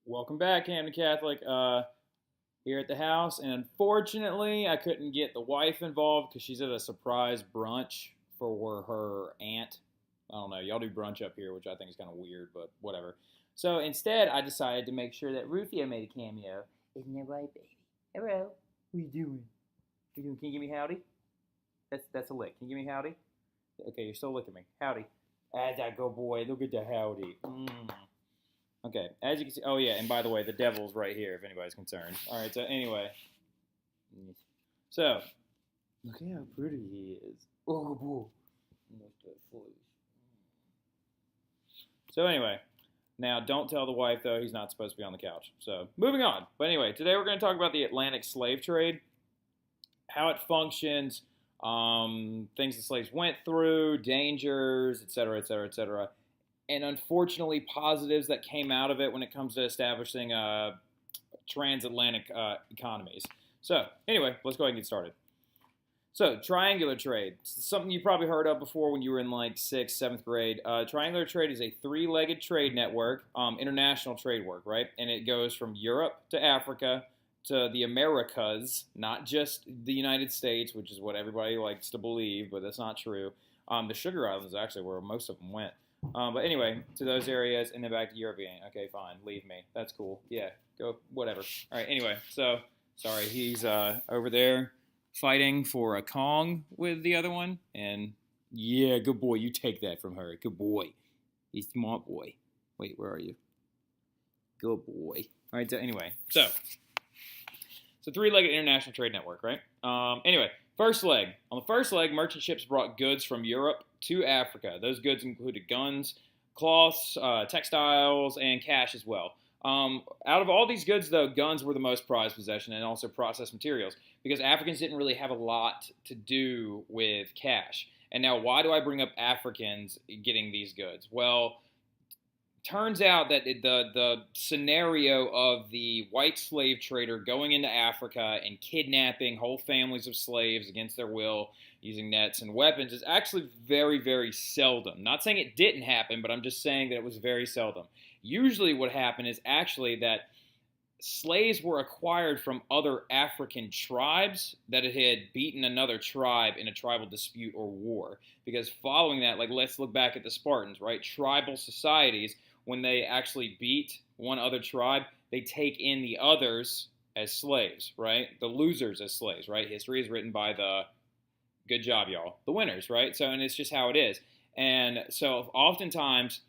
Welcome back, Camden Catholic. Here at the house, and unfortunately, I couldn't get the wife involved because she's at a surprise brunch for her aunt. I don't know. Y'all do brunch up here, which I think is kind of weird, but whatever. So instead, I decided to make sure that Rufio made a cameo. Isn't that right, baby? Hello. What are you doing? Can you give me howdy? That's a lick. Can you give me howdy? Okay, you're still licking me. Howdy. That's that good boy. Look at the howdy. Okay, as you can see, oh yeah, and by the way, the devil's right here if anybody's concerned. All right, so anyway, so look at how pretty he is. Oh boy, so anyway, now don't tell the wife though, he's not supposed to be on the couch. So moving on. But anyway, today we're going to talk about the Atlantic slave trade, how it functions, things the slaves went through, dangers, etc., etc., etc., and unfortunately positives that came out of it when it comes to establishing transatlantic economies. So anyway, let's go ahead and get started. So triangular trade, something you probably heard of before when you were in like 6th, 7th grade. Triangular trade is a three-legged trade network, international trade work, right? And it goes from Europe to Africa to the Americas, not just the United States, which is what everybody likes to believe, but that's not true. The Sugar Islands is actually where most of them went. But anyway, to those areas, and then back to Europe again. Okay, fine, leave me. That's cool. Yeah, go, whatever. All right, anyway, so, sorry, he's over there fighting for a Kong with the other one. And, yeah, good boy, you take that from her. Good boy. He's a smart boy. Wait, where are you? Good boy. All right, so anyway, so three-legged international trade network, right? Anyway, first leg. On the first leg, merchant ships brought goods from Europe to Africa. Those goods included guns, cloths, textiles, and cash as well. Out of all these goods, though, guns were the most prized possession and also processed materials because Africans didn't really have a lot to do with cash. And now, why do I bring up Africans getting these goods? Well, turns out that the scenario of the white slave trader going into Africa and kidnapping whole families of slaves against their will using nets and weapons is actually very, very seldom. Not saying it didn't happen, but I'm just saying that it was very seldom. Usually what happened is actually that slaves were acquired from other African tribes that had beaten another tribe in a tribal dispute or war. Because following that, like let's look back at the Spartans, right? Tribal societies, when they actually beat one other tribe, they take in the others as slaves, right? The losers as slaves, right? History is written by the, good job, y'all, the winners, right? So, and it's just how it is. And so oftentimes,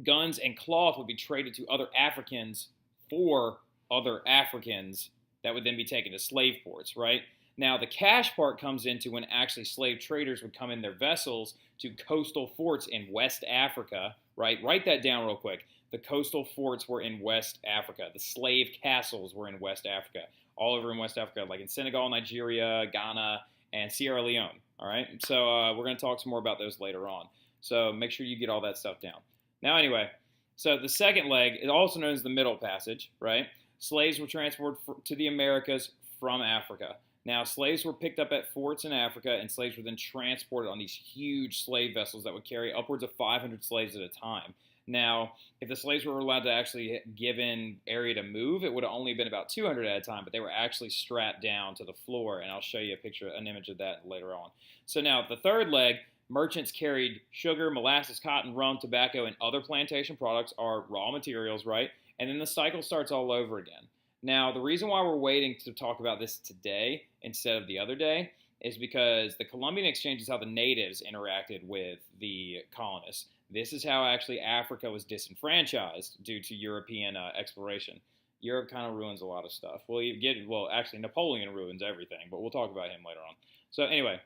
guns and cloth would be traded to other Africans for other Africans that would then be taken to slave ports, right? Now, the cash part comes into when actually slave traders would come in their vessels to coastal forts in West Africa, right? Write that down real quick. The coastal forts were in West Africa. The slave castles were in West Africa, all over in West Africa, like in Senegal, Nigeria, Ghana, and Sierra Leone, all right? So we're going to talk some more about those later on. So make sure you get all that stuff down. Now, anyway, so the second leg is also known as the Middle Passage, right? Slaves were transported to the Americas from Africa. Now, slaves were picked up at forts in Africa, and slaves were then transported on these huge slave vessels that would carry upwards of 500 slaves at a time. Now, if the slaves were allowed to actually given area to move, it would have only been about 200 at a time, but they were actually strapped down to the floor, and I'll show you an image of that later on. So now, the third leg, merchants carried sugar, molasses, cotton, rum, tobacco, and other plantation products are raw materials, right? And then the cycle starts all over again. Now, the reason why we're waiting to talk about this today instead of the other day is because the Columbian Exchange is how the natives interacted with the colonists. This is how actually Africa was disenfranchised due to European exploration. Europe kind of ruins a lot of stuff. Actually, Napoleon ruins everything, but we'll talk about him later on. So anyway,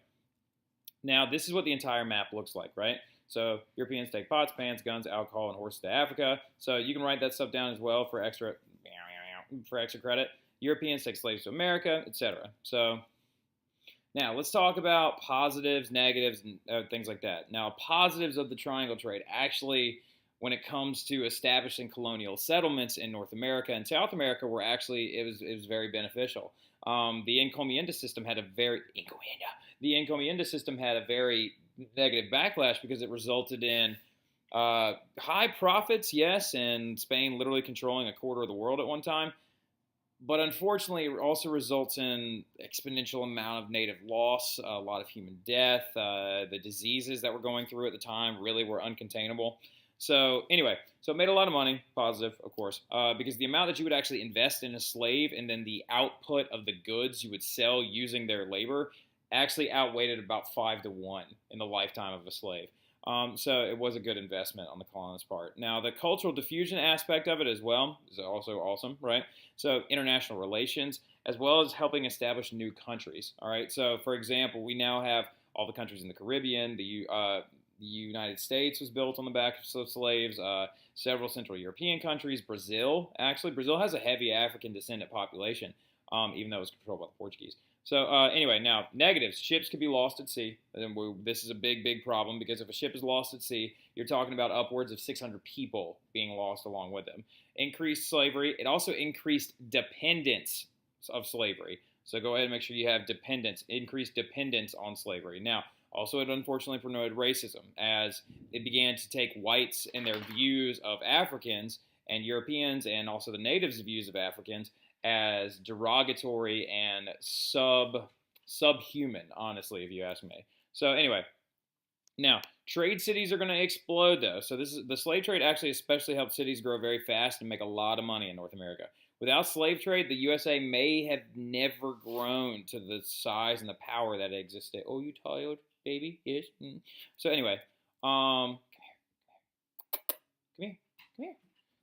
now this is what the entire map looks like, right? So Europeans take pots, pans, guns, alcohol, and horses to Africa. So you can write that stuff down as well for extra credit. Europeans take slaves to America, etc. So now let's talk about positives, negatives, and things like that. Now, positives of the triangle trade actually, when it comes to establishing colonial settlements in North America and South America, it was very beneficial. The encomienda system had a very negative backlash because it resulted in High profits, yes, and Spain literally controlling a quarter of the world at one time. But unfortunately, it also results in exponential amount of native loss, a lot of human death. The diseases that were going through at the time really were uncontainable. So anyway, so it made a lot of money, positive, of course, because the amount that you would actually invest in a slave and then the output of the goods you would sell using their labor actually outweighed it about 5 to 1 in the lifetime of a slave. So it was a good investment on the colonists' part. Now, the cultural diffusion aspect of it as well is also awesome, right? So international relations, as well as helping establish new countries. All right. So, for example, we now have all the countries in the Caribbean. The United States was built on the backs of slaves. Several Central European countries. Brazil, actually, Brazil has a heavy African descendant population, even though it was controlled by the Portuguese. So anyway, now negatives. Ships could be lost at sea. And this is a big, big problem because if a ship is lost at sea, you're talking about upwards of 600 people being lost along with them. Increased slavery. It also increased dependence of slavery. So go ahead and make sure you have dependence, increased dependence on slavery. Now, also it unfortunately promoted racism as it began to take whites and their views of Africans and Europeans and also the natives' views of Africans as derogatory and subhuman, honestly, if you ask me. So anyway, now trade cities are going to explode though. So this is the slave trade actually especially helped cities grow very fast and make a lot of money in North America. Without slave trade, the USA may have never grown to the size and the power that it existed. Oh, you tired, baby? Yes. So anyway, come here, come here.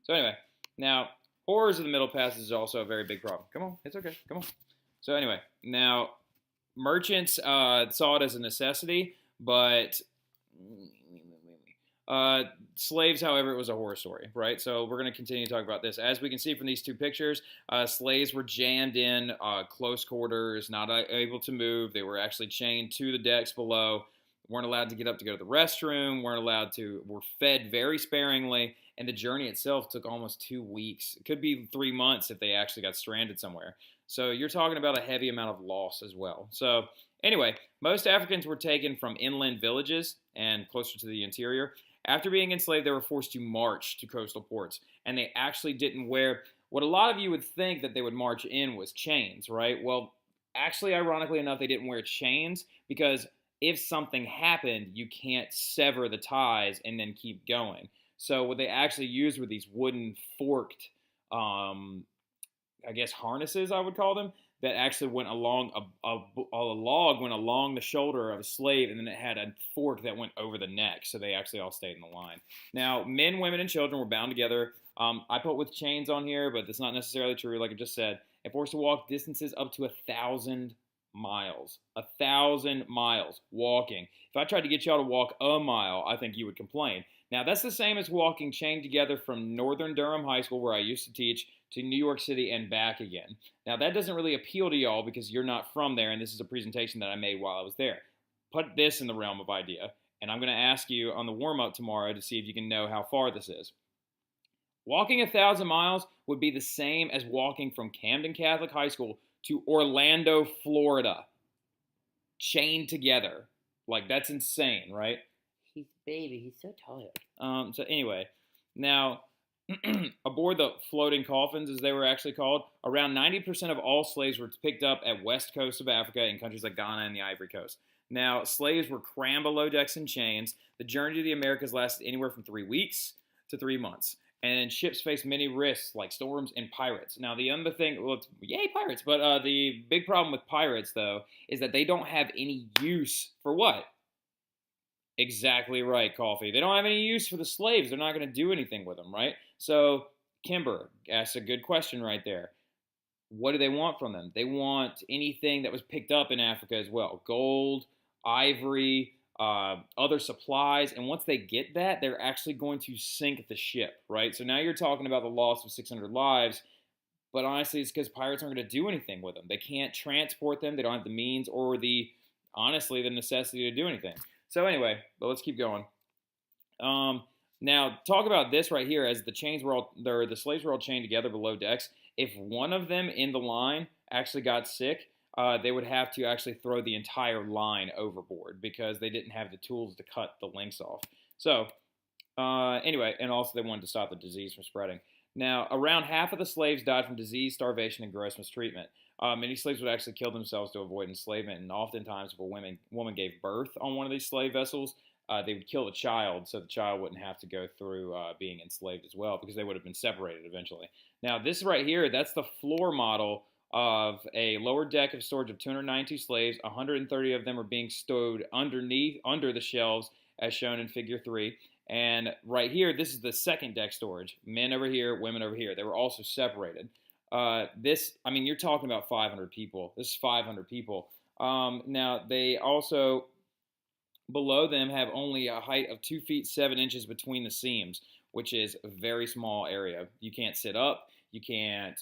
So anyway, now horrors of the Middle Passage is also a very big problem. Come on, it's okay. Come on. So anyway, now merchants saw it as a necessity, but slaves, however, it was a horror story, right? So we're going to continue to talk about this. As we can see from these two pictures, slaves were jammed in close quarters, not able to move. They were actually chained to the decks below, weren't allowed to get up to go to the restroom, were fed very sparingly, and the journey itself took almost 2 weeks. It could be 3 months if they actually got stranded somewhere. So you're talking about a heavy amount of loss as well. So anyway, most Africans were taken from inland villages and closer to the interior. After being enslaved, they were forced to march to coastal ports, and they actually didn't wear what a lot of you would think that they would march in was chains, right? Well, actually, ironically enough, they didn't wear chains because if something happened, you can't sever the ties and then keep going. So what they actually used were these wooden forked, I guess harnesses, I would call them, that actually went along a log went along the shoulder of a slave, and then it had a fork that went over the neck, so they actually all stayed in the line. Now, men, women, and children were bound together. I put with chains on here, but that's not necessarily true, like I just said, and forced to walk distances up to 1,000 miles. 1,000 miles walking. If I tried to get y'all to walk a mile, I think you would complain. Now, that's the same as walking chained together from Northern Durham High School, where I used to teach, to New York City and back again. Now, that doesn't really appeal to y'all because you're not from there, and this is a presentation that I made while I was there. Put this in the realm of idea, and I'm going to ask you on the warm-up tomorrow to see if you can know how far this is. Walking 1,000 miles would be the same as walking from Camden Catholic High School to Orlando, Florida, chained together. Like, that's insane, right? He's so tired. So anyway, now, aboard the floating coffins, as they were actually called, around 90% of all slaves were picked up at west coast of Africa in countries like Ghana and the Ivory Coast. Now, slaves were crammed below decks in chains. The journey to the Americas lasted anywhere from 3 weeks to 3 months. And ships faced many risks like storms and pirates. Now, the other thing, well, yay, pirates. But the big problem with pirates, though, is that they don't have any use for what? Exactly right, Coffee. They don't have any use for the slaves. They're not going to do anything with them, right? So, Kimber asks a good question right there. What do they want from them? They want anything that was picked up in Africa as well. Gold, ivory, other supplies. And once they get that, they're actually going to sink the ship, right? So now you're talking about the loss of 600 lives. But honestly, it's because pirates aren't going to do anything with them. They can't transport them. They don't have the means or honestly, the necessity to do anything. So anyway, but let's keep going. Now, talk about this right here. As the slaves were all chained together below decks. If one of them in the line actually got sick, they would have to actually throw the entire line overboard because they didn't have the tools to cut the links off. So, Anyway, and also they wanted to stop the disease from spreading. Now, around half of the slaves died from disease, starvation, and gross mistreatment. Many slaves would actually kill themselves to avoid enslavement, and oftentimes, if a woman gave birth on one of these slave vessels, they would kill the child so the child wouldn't have to go through being enslaved as well, because they would have been separated eventually. Now, this right here, that's the floor model of a lower deck of storage of 292 slaves. 130 of them are being stowed under the shelves, as shown in Figure 3. And right here, this is the second deck storage. Men over here, women over here. They were also separated. You're talking about 500 people. This is 500 people. Now, they also, below them, have only a height of 2 feet 7 inches between the seams, which is a very small area. You can't sit up. You can't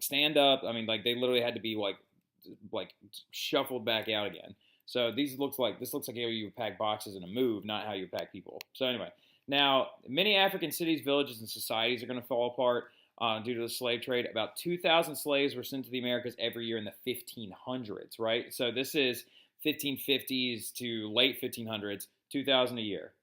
stand up. They literally had to be like shuffled back out again. So this looks like how you would pack boxes in a move, not how you pack people. So anyway, now many African cities, villages, and societies are going to fall apart due to the slave trade. About 2,000 slaves were sent to the Americas every year in the 1500s, right? So this is 1550s to late 1500s, 2,000 a year.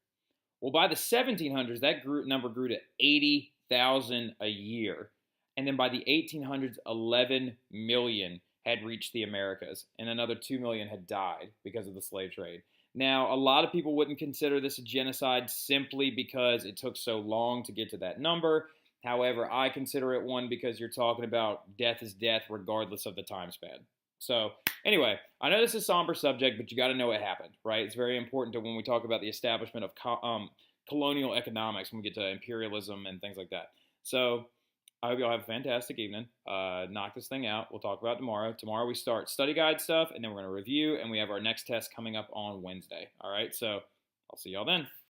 Well, by the 1700s, that number grew to 80,000 a year. And then by the 1800s, 11 million had reached the Americas, and another 2 million had died because of the slave trade. Now, a lot of people wouldn't consider this a genocide simply because it took so long to get to that number. However, I consider it one because you're talking about death is death regardless of the time span. So anyway, I know this is a somber subject, but you got to know what happened, right? It's very important to when we talk about the establishment of colonial economics, when we get to imperialism and things like that. So I hope you all have a fantastic evening. Knock this thing out. We'll talk about it tomorrow. Tomorrow we start study guide stuff, and then we're going to review, and we have our next test coming up on Wednesday. All right, so I'll see y'all then.